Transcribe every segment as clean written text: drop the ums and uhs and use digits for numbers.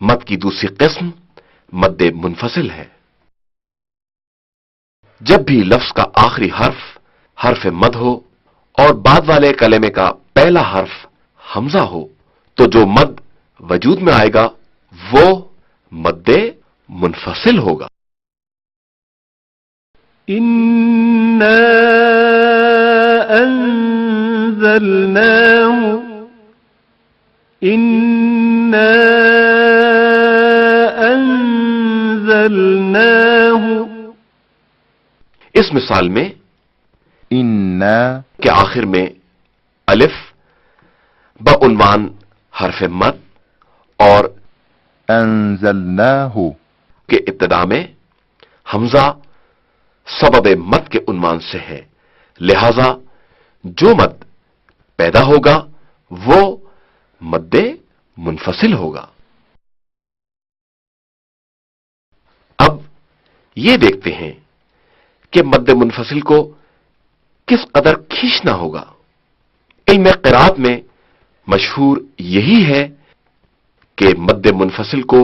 مد کی دوسری قسم مد منفصل ہے۔ جب بھی لفظ کا آخری حرف مد ہو اور بعد والے کلمے کا پہلا حرف حمزہ ہو تو جو مد وجود میں آئے گا وہ مد منفصل ہوگا۔ اِنَّا أَنزَلْنَاهُ اِنَّا أَنزَلْنَاهُ۔ اس مثال میں اِنَّا کے آخر میں الف بعنوان حرف مد اور انزلناہ کے ابتدا میں حمزہ سبب مد کے عنوان سے ہے، لہذا جو مد پیدا ہوگا وہ مد منفصل ہوگا۔ اب یہ دیکھتے ہیں کہ مد منفصل کو کس قدر کھینچنا ہوگا۔ علم قرات میں مشہور یہی ہے کہ مد منفصل کو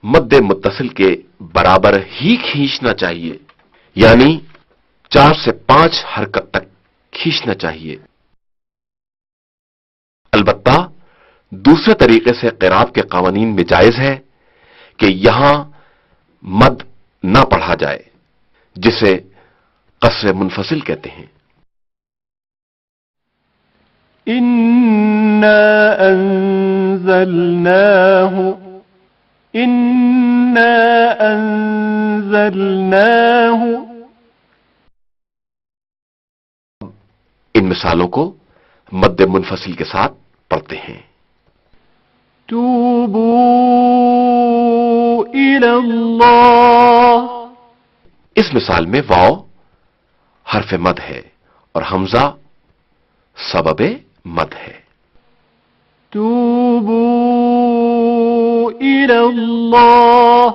مد متصل کے برابر ہی کھینچنا چاہیے، یعنی 4 سے 5 حرکت تک کھینچنا چاہیے۔ البتہ دوسرے طریقے سے قرات کے قوانین میں جائز ہے کہ یہاں مد نہ پڑھا جائے، جسے قصر منفصل کہتے ہیں۔ اِنَّا أَنزَلْنَاهُ اِنَّا أَنزَلْنَاهُ۔ ان مثالوں کو مد منفصل کے ساتھ پڑھتے ہیں۔ توبوا إِلَى اللَّهِ۔ اس مثال میں واو حرف مد ہے اور حمزہ سبب مد ہے۔ توبوا إِلَى اللَّهِ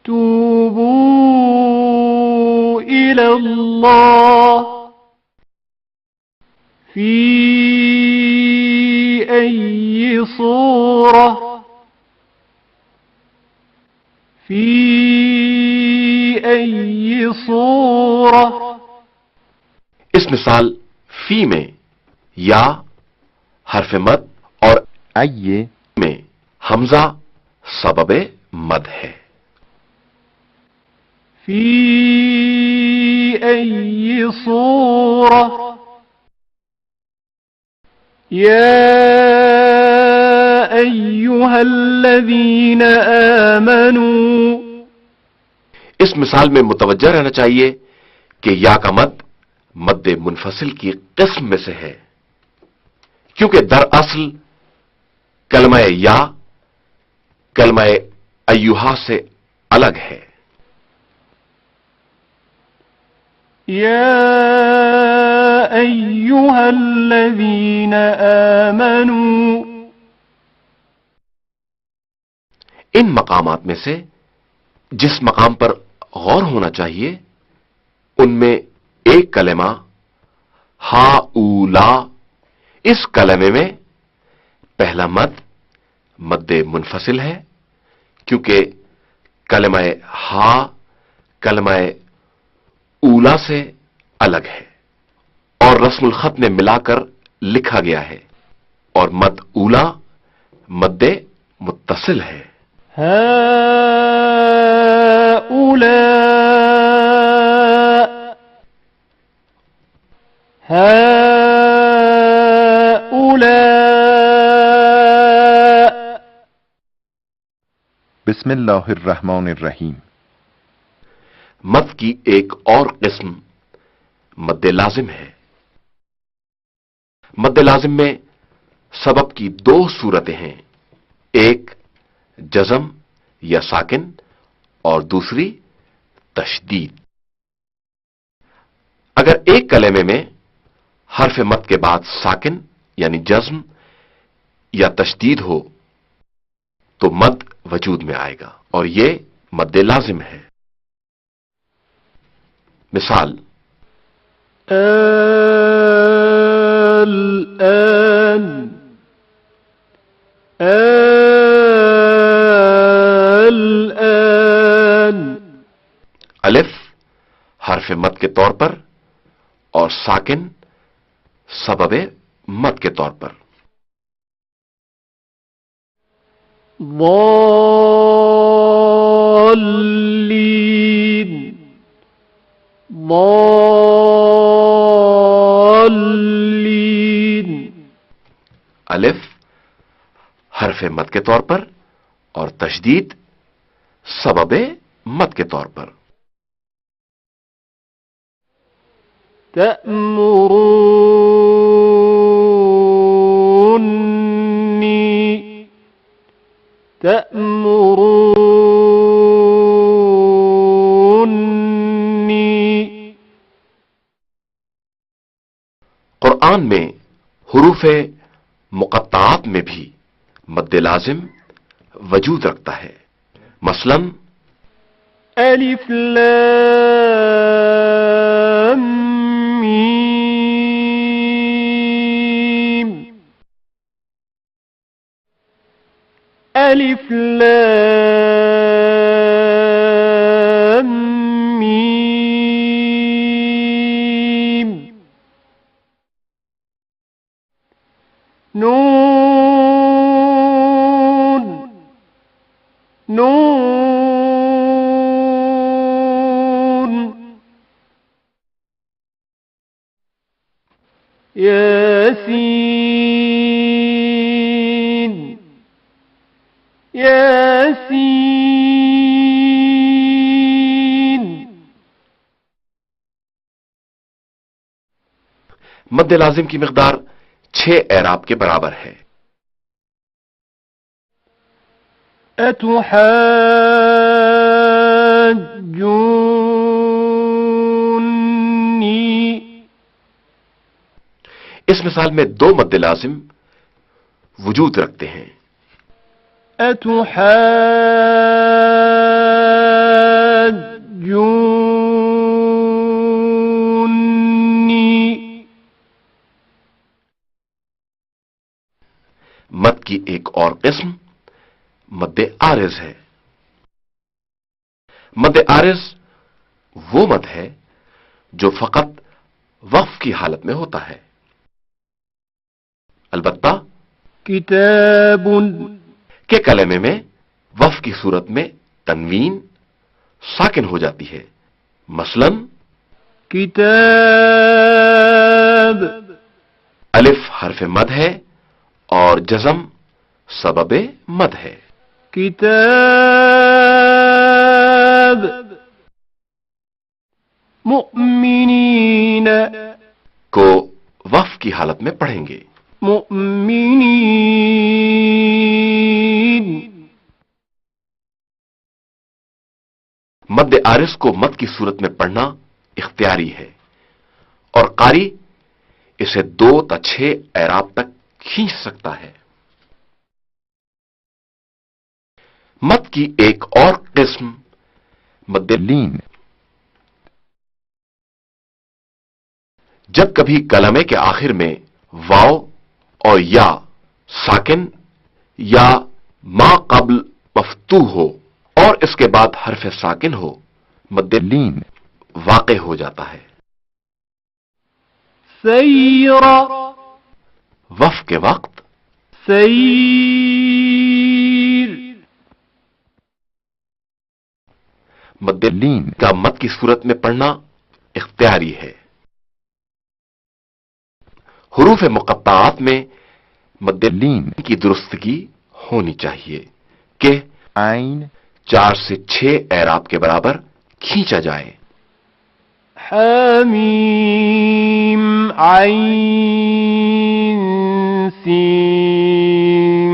توبوا إِلَى اللَّهِ فِي أَيِّ صُورَةٍ فِي أَيِّ صُورَةٍ۔ اس مثال فی میں یا حرف مد اور ای میں حمزہ سبب مد ہے۔ فِي أَيِّ صُورَةٍ يَا أَيُّهَا الَّذِينَ آمَنُوا۔ اس مثال میں متوجہ رہنا چاہیے کہ یا کا مد مد منفصل کی قسم میں سے ہے، کیونکہ دراصل کلمہ یا کلمہ ایوہا سے الگ ہے۔ يَا أَيُّهَا الَّذِينَ آمَنُوا۔ ان مقامات میں سے جس مقام پر غور ہونا چاہیے ان میں ایک کلمہ ہا اولا، اس کلمے میں پہلا مد منفصل ہے، کیونکہ کلمہ ہا کلمہ اولا سے الگ ہے اور رسم الخط میں ملا کر لکھا گیا ہے، اور مد اولا مد متصل ہے۔ هؤلاء بسم اللہ الرحمن الرحیم۔ مد کی ایک اور قسم مد لازم ہے۔ مد لازم میں سبب کی 2 صورتیں ہیں، ایک جزم یا ساکن اور دوسری تشدید۔ اگر ایک کلمے میں حرف مد کے بعد ساکن یعنی جزم یا تشدید ہو تو مد وجود میں آئے گا اور یہ مد لازم ہے۔ مثال الآن الآن الف حرف مد کے طور پر اور ساکن سبب مد کے طور پر. ضالين ضالين الف حرف مد کے طور پر اور تشدید سبب مد کے طور پر. تأمروني تأمروني قرآن میں حروف مقطعات میں بھی مد لازم وجود رکھتا ہے. مثلا ألف لام ميم ألف لام ميم نون نون ياسين ياسين مد لازم کی مقدار 6 اعراب کے برابر ہے. أتحاجوني اس مثال میں 2 مد لازم وجود رکھتے ہیں. أتحاجوني مد کی ایک اور قسم مد عارض ہے. مد عارض وہ مد ہے جو فقط وقف کی حالت میں ہوتا ہے. البتہ كتاب کہ کلمے میں وقف کی صورت میں تنوین ساکن ہو جاتی ہے. مثلا كتاب الف حرف مد ہے اور جزم سبب مد ہے. كتاب مؤمنين کو وقف کی حالت میں پڑھیں گے. مؤمنين مد عارض کو مد کی صورت میں پڑھنا اختیاری ہے اور قاری اسے 2 تا 6 اعراب تک کھینچ سکتا ہے. مد کی ایک اور قسم مد لین جب کبھی کلمے کے آخر میں واو اور یا ساکن یا ما قبل مفتوح ہو اور اس کے بعد حرف ساکن ہو مد لین واقع ہو جاتا ہے. سيرا وقف کے وقت سير مد لین کا مد کی صورت میں پڑھنا اختیاری ہے. حروف مقطعات میں مد لین کی درستگی ہونی چاہیے کہ عین 4 سے 6 اعراب کے برابر کھینچا جائے. حميم عين سين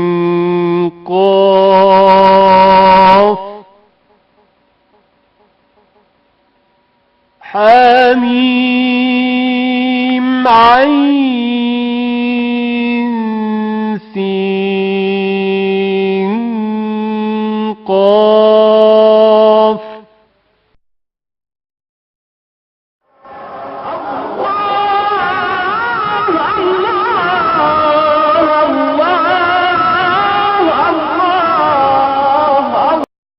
قاف حميم عين سين قاف